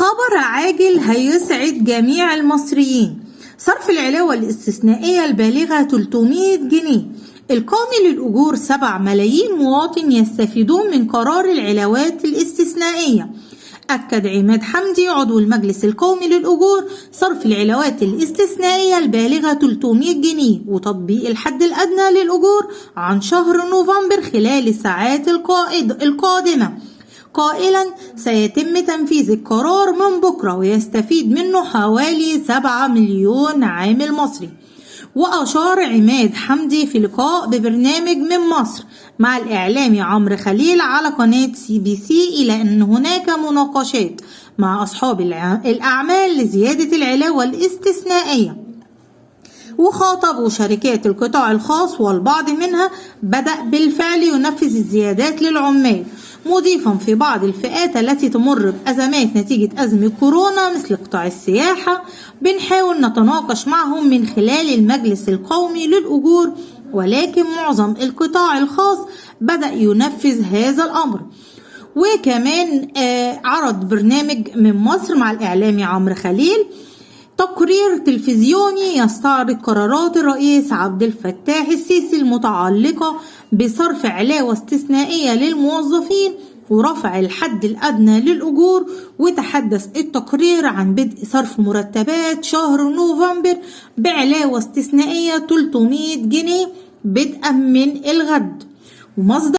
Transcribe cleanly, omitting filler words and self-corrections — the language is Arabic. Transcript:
خبر عاجل هيسعد جميع المصريين. صرف العلاوة الاستثنائية البالغة 300 جنيه القومي للأجور. 7 ملايين مواطن يستفيدون من قرار العلاوات الاستثنائية. أكد عماد حمدي عضو المجلس القومي للأجور صرف العلاوات الاستثنائية البالغة 300 جنيه وتطبيق الحد الأدنى للأجور عن شهر نوفمبر خلال الساعات القادمة، قائلا سيتم تنفيذ القرار من بكرة ويستفيد منه حوالي 7 مليون عامل مصري. وأشار عماد حمدي في لقاء ببرنامج من مصر مع الإعلامي عمرو خليل على قناة CBC إلى أن هناك مناقشات مع أصحاب الأعمال لزيادة العلاوة الاستثنائية، وخاطبوا شركات القطاع الخاص والبعض منها بدأ بالفعل ينفذ الزيادات للعمال، مضيفا في بعض الفئات التي تمر بأزمات نتيجة أزمة كورونا مثل قطاع السياحة بنحاول نتناقش معهم من خلال المجلس القومي للأجور، ولكن معظم القطاع الخاص بدأ ينفذ هذا الأمر. وكمان عرض برنامج من مصر مع الإعلامي عمرو خليل تقرير تلفزيوني يستعرض قرارات الرئيس عبد الفتاح السيسي المتعلقة بصرف علاوة استثنائية للموظفين ورفع الحد الأدنى للأجور. وتحدث التقرير عن بدء صرف مرتبات شهر نوفمبر بعلاوة استثنائية 300 جنيه بدءا من الغد. ومصدر